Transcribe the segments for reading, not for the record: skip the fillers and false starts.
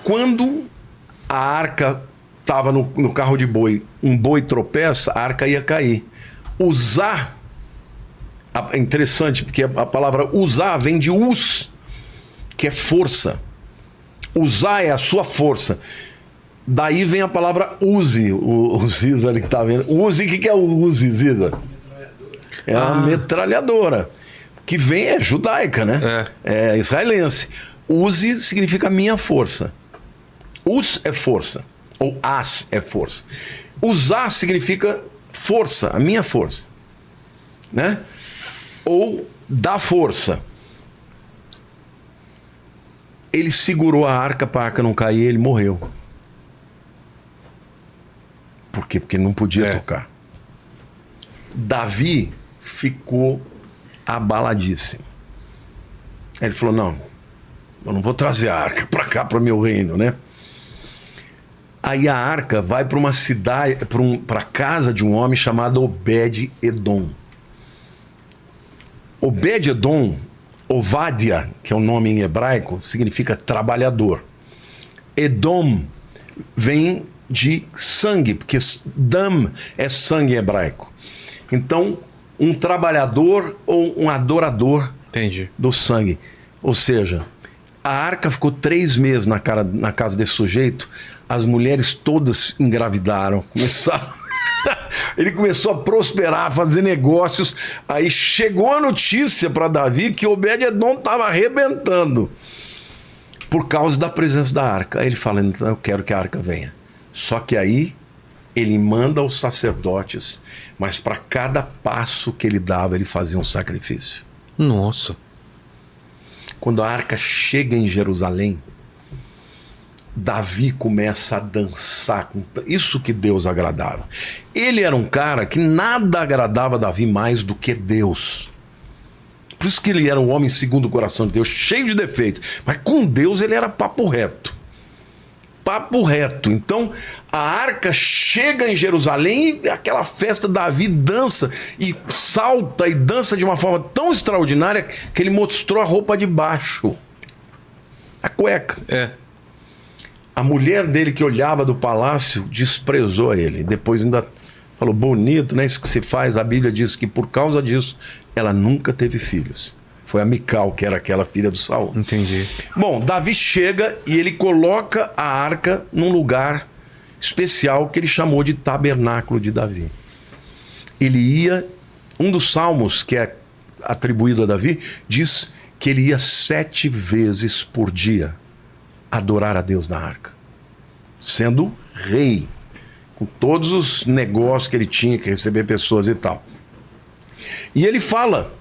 Quando a arca estava no carro de boi, um boi tropeça, a arca ia cair. Usar, é interessante, porque a palavra usar vem de us, que é força. Usar é a sua força. Daí vem a palavra use, o Ziza ali que tá vendo. Use, o que é o use, Ziza? É uma metralhadora. Que vem, é judaica, né? É israelense. Use significa minha força. Us é força. Ou as é força. Usar significa força, a minha força. Né? Ou dar força. Ele segurou a arca para a arca não cair e ele morreu. Por quê? Porque ele não podia tocar. Davi ficou abaladíssimo. Aí ele falou, não, eu não vou trazer a arca para cá, para o meu reino, né? Aí a arca vai para uma cidade, para a casa de um homem chamado Obed-Edom. Obed-Edom, Ovadia, que é o nome em hebraico, significa trabalhador. Edom vem de sangue, porque dam é sangue em hebraico. Então, um trabalhador ou um adorador do sangue. Ou seja, a arca ficou 3 meses na casa desse sujeito, as mulheres todas engravidaram, começaram... Ele começou a prosperar, a fazer negócios. Aí chegou a notícia para Davi que Obed-Edom estava arrebentando por causa da presença da arca. Aí ele fala, então eu quero que a arca venha. Só que aí ele manda os sacerdotes, mas para cada passo que ele dava, ele fazia um sacrifício. Nossa. Quando a arca chega em Jerusalém, Davi começa a dançar. Isso que Deus agradava. Ele era um cara que nada agradava a Davi mais do que Deus. Por isso que ele era um homem segundo o coração de Deus, cheio de defeitos. Mas com Deus ele era papo reto. Papo reto. Então a arca chega em Jerusalém e aquela festa, Davi dança e salta e dança de uma forma tão extraordinária que ele mostrou a roupa de baixo. A cueca. A mulher dele que olhava do palácio desprezou ele. Depois ainda falou, bonito, né? Isso que se faz. A Bíblia diz que por causa disso ela nunca teve filhos. Foi a Mical, que era aquela filha do Saul. Entendi. Bom, Davi chega e ele coloca a arca num lugar especial que ele chamou de tabernáculo de Davi. Ele ia... Um dos salmos que é atribuído a Davi diz que ele ia 7 vezes por dia adorar a Deus na arca, sendo rei, com todos os negócios que ele tinha, que receber pessoas e tal. E ele fala,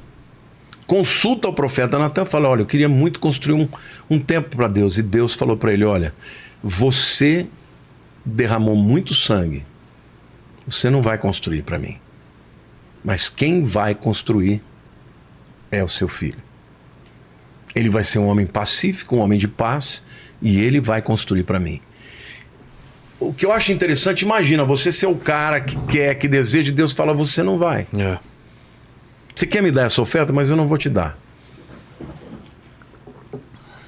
consulta o profeta Natan, fala, olha, eu queria muito construir um templo para Deus. E Deus falou para ele, olha, você derramou muito sangue, você não vai construir para mim, mas quem vai construir é o seu filho. Ele vai ser um homem pacífico, um homem de paz, e ele vai construir para mim. O que eu acho interessante, imagina, você ser o cara que quer, que deseja, e Deus fala, você não vai. Você quer me dar essa oferta, mas eu não vou te dar.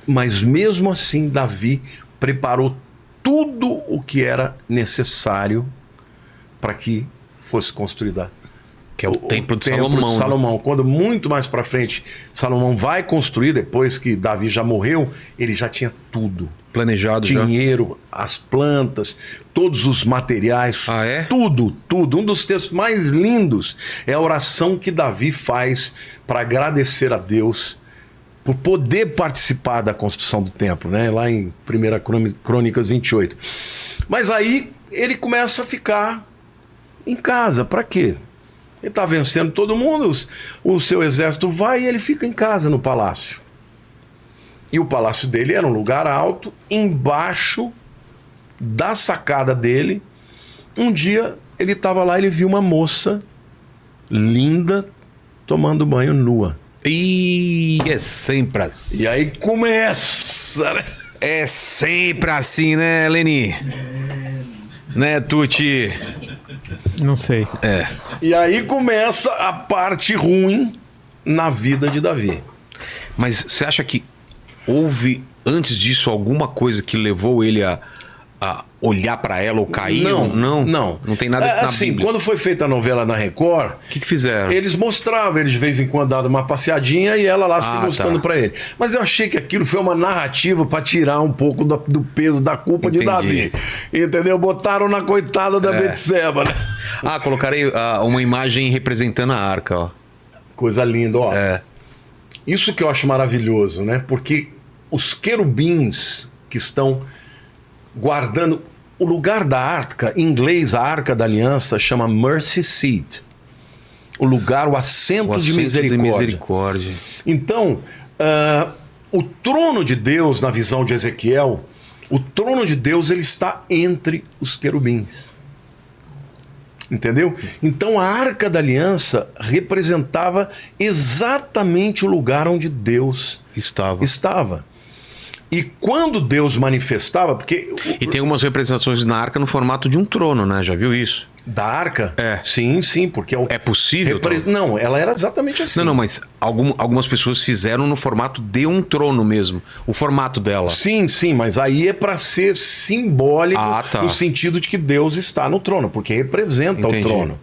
Mas mesmo assim, Davi preparou tudo o que era necessário para que fosse construída. Que é o templo de Salomão. Né? Quando muito mais para frente Salomão vai construir, depois que Davi já morreu, ele já tinha tudo planejado, dinheiro, as plantas, todos os materiais, tudo. Um dos textos mais lindos é a oração que Davi faz para agradecer a Deus por poder participar da construção do templo, né? Lá em 1 Crônicas 28. Mas aí ele começa a ficar em casa. Para quê? Ele está vencendo todo mundo, o seu exército vai e ele fica em casa no palácio. E o palácio dele era um lugar alto, embaixo da sacada dele. Um dia ele estava lá, ele viu uma moça linda tomando banho nua. E é sempre assim. E aí começa, né? É sempre assim, né, Leni? Né, Tuti? Não sei. E aí começa a parte ruim na vida de Davi. Mas você acha que houve antes disso, alguma coisa que levou ele a olhar pra ela ou cair? Não. Não tem nada na assim, Bíblia. quando foi feita a novela na Record, O que fizeram? eles mostravam, eles de vez em quando davam uma passeadinha e ela lá se mostrando tá. pra ele. Mas eu achei que aquilo foi uma narrativa pra tirar um pouco do peso da culpa de Entendi. Davi. Entendeu? Botaram na coitada da Betseba, né? Colocarei uma imagem representando a arca, ó. Coisa linda, ó. É. Isso que eu acho maravilhoso, né? Porque os querubins que estão guardando o lugar da arca, em inglês a arca da aliança chama mercy seat. O lugar, o assento de misericórdia. Então, o trono de Deus, na visão de Ezequiel, o trono de Deus ele está entre os querubins. Entendeu? Então a arca da aliança representava exatamente o lugar onde Deus estava. E quando Deus manifestava, porque... E tem algumas representações na arca no formato de um trono, né? Já viu isso? Da arca? É. Sim, porque... É possível? Não, ela era exatamente assim. Não, mas algumas pessoas fizeram no formato de um trono mesmo. O formato dela. Sim, mas aí é para ser simbólico no sentido de que Deus está no trono, porque representa o trono.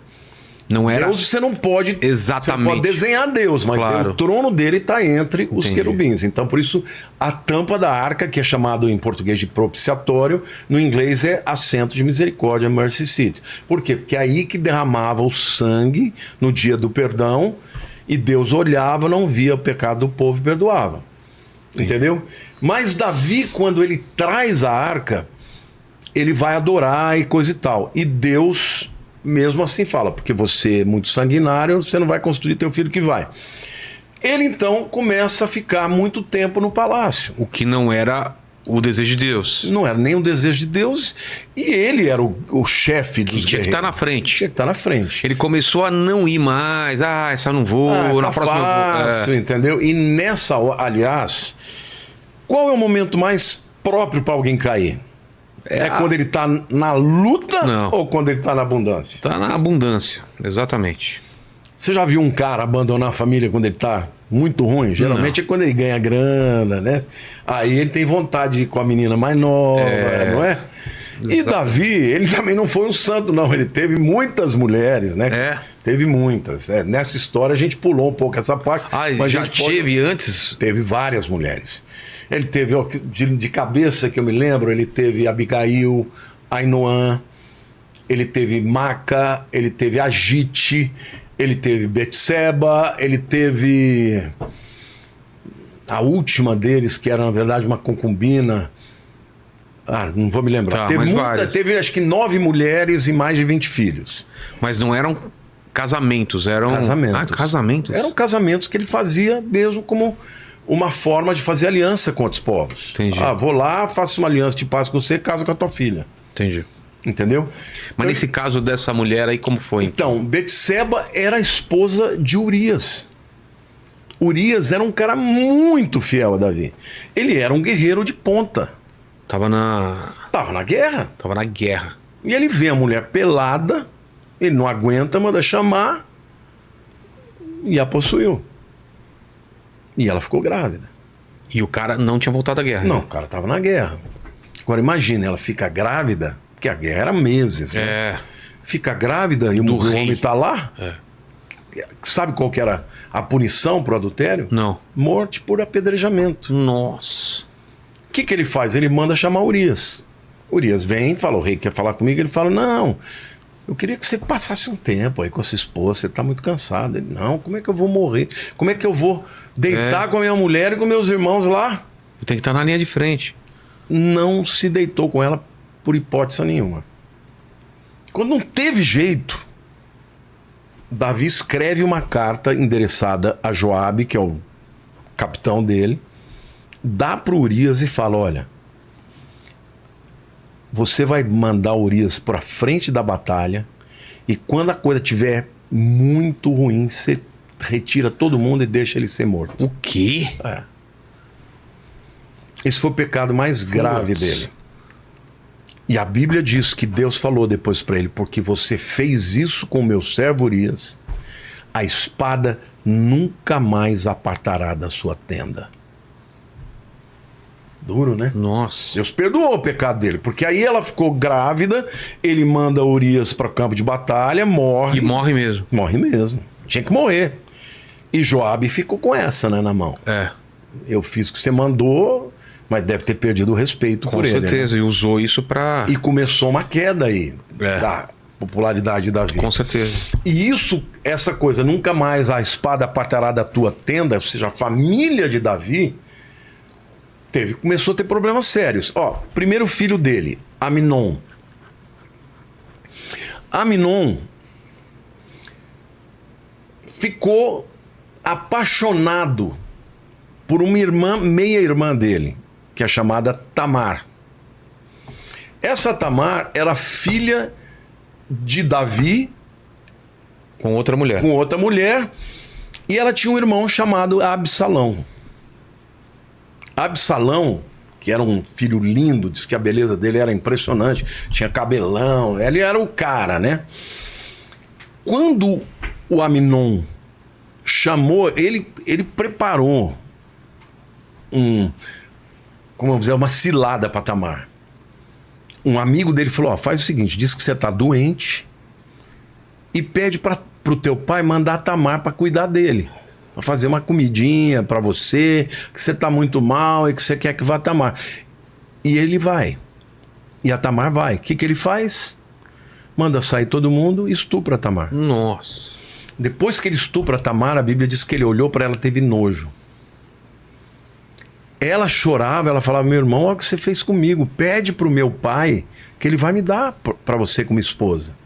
Não era... Deus você não pode... Exatamente. Você pode desenhar Deus, mas o trono dele está entre os querubins. Então, por isso, a tampa da arca, que é chamado em português de propiciatório, no inglês é assento de misericórdia, mercy seat. Por quê? Porque é aí que derramava o sangue no dia do perdão e Deus olhava, não via o pecado do povo e perdoava. Entendeu? Mas Davi, quando ele traz a arca, ele vai adorar e coisa e tal. E Deus... mesmo assim fala, porque você é muito sanguinário, você não vai construir teu filho que vai. Ele então começa a ficar muito tempo no palácio. O que não era o desejo de Deus. Não era nem o desejo de Deus, e ele era o chefe dos guerreiros. Tinha que estar na frente. Tinha que estar na frente. Ele começou a não ir mais. Essa eu não vou, tá na próxima fácil, eu vou. Entendeu? E nessa hora, aliás, qual é o momento mais próprio para alguém cair? É quando ele tá na luta ou quando ele tá na abundância? Tá na abundância, exatamente. Você já viu um cara abandonar a família quando ele tá muito ruim? Geralmente é quando ele ganha grana, né? Aí ele tem vontade de ir com a menina mais nova, não é? E Davi, ele também não foi um santo, não. Ele teve muitas mulheres, né? Teve muitas. Nessa história a gente pulou um pouco essa parte. Mas já teve antes? Teve várias mulheres. Ele teve, de cabeça que eu me lembro, ele teve Abigail, Ainoã, ele teve Maca, ele teve Agite, ele teve Betseba, ele teve a última deles, que era na verdade uma concubina. Não vou me lembrar. Teve acho que 9 mulheres e mais de 20 filhos. Mas não eram casamentos, eram... Casamentos. Casamentos. Eram casamentos que ele fazia mesmo como uma forma de fazer aliança com outros povos. Entendi. Vou lá, faço uma aliança de paz com você, caso com a tua filha. Entendi. Entendeu? Mas nesse caso dessa mulher aí, como foi? Então, Betseba era a esposa de Urias. Urias era um cara muito fiel a Davi. Ele era um guerreiro de ponta. Tava na guerra. Tava na guerra. E ele vê a mulher pelada, ele não aguenta, manda chamar e a possuiu. E ela ficou grávida. E o cara não tinha voltado da guerra? Não, o cara tava na guerra. Agora imagina, ela fica grávida, porque a guerra era meses. Né? Fica grávida e o homem tá lá. Sabe qual que era a punição pro adultério? Não. Morte por apedrejamento. Nossa. O que ele faz? Ele manda chamar Urias. Urias vem, fala, o rei quer falar comigo. Ele fala, não, eu queria que você passasse um tempo aí com a sua esposa, você tá muito cansado. Ele, não, como é que eu vou morrer? Como é que eu vou deitar com a minha mulher e com meus irmãos lá? Tem que estar na linha de frente. Não se deitou com ela por hipótese nenhuma. Quando não teve jeito, Davi escreve uma carta endereçada a Joabe, que é o capitão dele, dá para Urias e fala, olha, você vai mandar Urias para frente da batalha e quando a coisa estiver muito ruim, você retira todo mundo e deixa ele ser morto. O quê? Esse foi o pecado mais grave dele. E a Bíblia diz que Deus falou depois para ele, porque você fez isso com o meu servo Urias, a espada nunca mais apartará da sua tenda. Duro, né? Nossa. Deus perdoou o pecado dele, porque aí ela ficou grávida, ele manda Urias para o campo de batalha, morre. E morre mesmo. Morre mesmo. Tinha que morrer. E Joabe ficou com essa, né, na mão. É. Eu fiz o que você mandou, mas deve ter perdido o respeito Com por ele. certeza. Né? E usou isso pra. E começou uma queda aí da popularidade de Davi. Com certeza. E isso, essa coisa, nunca mais a espada apartará da tua tenda, ou seja, a família de Davi começou a ter problemas sérios. Ó, primeiro filho dele, Aminon. Aminon ficou apaixonado por uma irmã, meia-irmã dele, que é chamada Tamar. Essa Tamar era filha de Davi Com outra mulher. com outra mulher, e ela tinha um irmão chamado Absalão. Absalão, que era um filho lindo, diz que a beleza dele era impressionante, tinha cabelão, ele era o cara, né? Quando o Aminon chamou, ele preparou como vamos dizer, uma cilada para Tamar. Um amigo dele falou: ó, faz o seguinte, diz que você tá doente e pede pro teu pai mandar a Tamar para cuidar dele, para fazer uma comidinha para você, que você tá muito mal e que você quer que vá a Tamar. E ele vai. E a Tamar vai. O que ele faz? Manda sair todo mundo e estupra a Tamar. Nossa. Depois que ele estupra a Tamar, a Bíblia diz que ele olhou para ela e teve nojo. Ela chorava, ela falava: meu irmão, olha o que você fez comigo. Pede pro meu pai que ele vai me dar para você como esposa.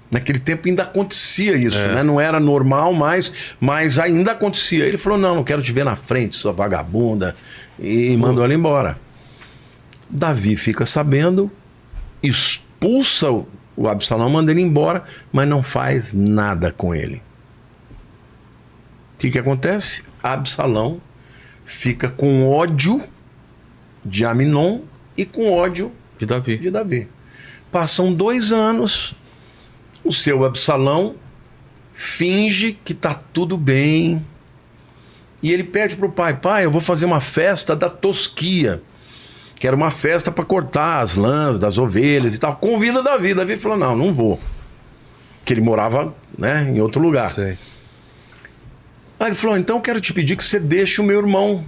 Naquele tempo ainda acontecia isso, né? Não era normal mais, mas ainda acontecia. Ele falou: não quero te ver na frente, sua vagabunda. E mandou ela embora. Davi fica sabendo, expulsa o Absalão, manda ele embora, mas não faz nada com ele. O que acontece? Absalão fica com ódio de Aminon e com ódio E Davi. de Davi. Passam 2 anos, o seu Absalão finge que tá tudo bem e ele pede pro pai: pai, eu vou fazer uma festa da tosquia, que era uma festa para cortar as lãs das ovelhas e tal. Convida Davi. Davi falou: não vou, porque ele morava, né, em outro lugar. Sei. Aí ele falou: então eu quero te pedir que você deixe o meu irmão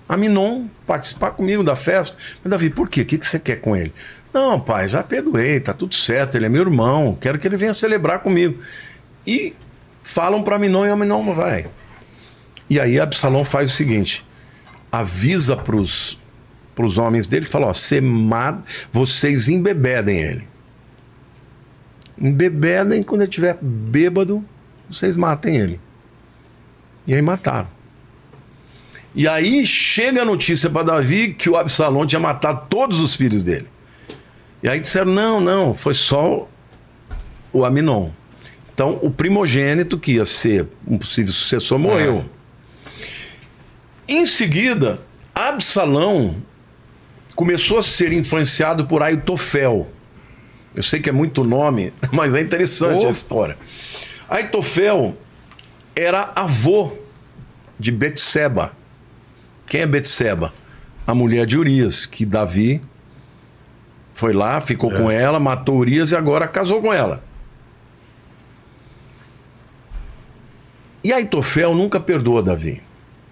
Aminon participar comigo da festa. Mas Davi, por quê? O que você quer com ele? Não, pai, já perdoei, tá tudo certo, ele é meu irmão, quero que ele venha celebrar comigo. E falam para Aminon e Aminon não vai. E aí Absalão faz o seguinte: avisa pros homens dele, fala: ó, vocês embebedem ele. Embebedem, quando ele estiver bêbado, vocês matem ele. E aí mataram. E aí chega a notícia para Davi que o Absalão tinha matado todos os filhos dele. E aí disseram: não, foi só o Aminon. Então o primogênito, que ia ser um possível sucessor, morreu. Em seguida, Absalão começou a ser influenciado por Aitofel. Eu sei que é muito nome, mas é interessante a história. Aitofel era avô de Betseba. Quem é Betseba? A mulher de Urias, que Davi foi lá, ficou com ela, matou Urias e agora casou com ela. E Aitofel nunca perdoa Davi.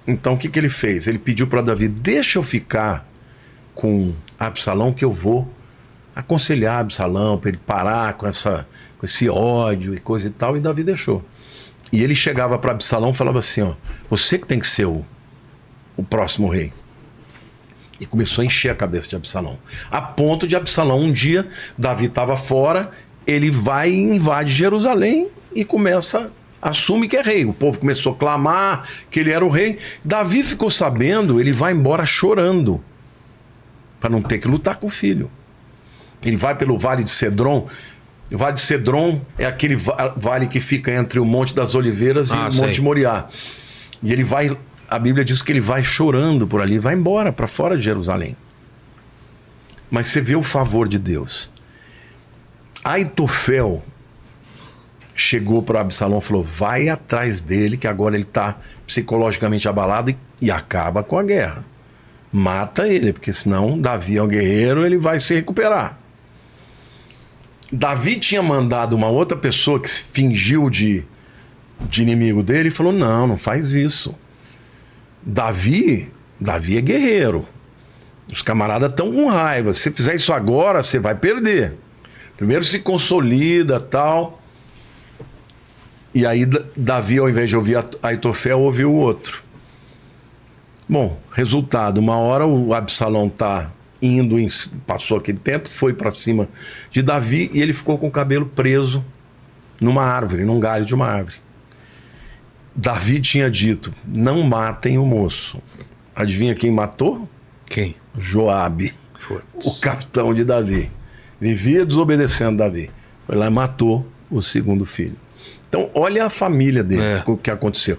Então o que ele fez? Ele pediu para Davi: deixa eu ficar com Absalão, que eu vou aconselhar Absalão para ele parar com esse ódio e coisa e tal. E Davi deixou. E ele chegava para Absalão e falava assim: ó, você que tem que ser o próximo rei. E começou a encher a cabeça de Absalão. A ponto de Absalão, um dia, Davi estava fora, ele vai e invade Jerusalém e assume que é rei. O povo começou a clamar que ele era o rei. Davi ficou sabendo, ele vai embora chorando, para não ter que lutar com o filho. Ele vai pelo Vale de Cedron. O Vale de Cedron é aquele vale que fica entre o Monte das Oliveiras e o Monte Moriá. E ele vai, a Bíblia diz que ele vai chorando por ali, vai embora para fora de Jerusalém. Mas você vê o favor de Deus. Aitofel chegou para Absalão e falou: vai atrás dele, que agora ele está psicologicamente abalado, e acaba com a guerra. Mata ele, porque senão Davi é um guerreiro, ele vai se recuperar. Davi tinha mandado uma outra pessoa que se fingiu de inimigo dele e falou: não faz isso. Davi é guerreiro. Os camaradas estão com raiva. Se você fizer isso agora, você vai perder. Primeiro se consolida, tal. E aí Davi, ao invés de ouvir Aitofel, ouviu o outro. Bom, resultado, uma hora o Absalão tá indo, passou aquele tempo, foi para cima de Davi e ele ficou com o cabelo preso numa árvore, num galho de uma árvore. Davi tinha dito: não matem o moço. Adivinha quem matou? Quem? Joabe, o capitão de Davi. Vivia desobedecendo Davi. Foi lá e matou o segundo filho. Então, olha a família dele, o que aconteceu.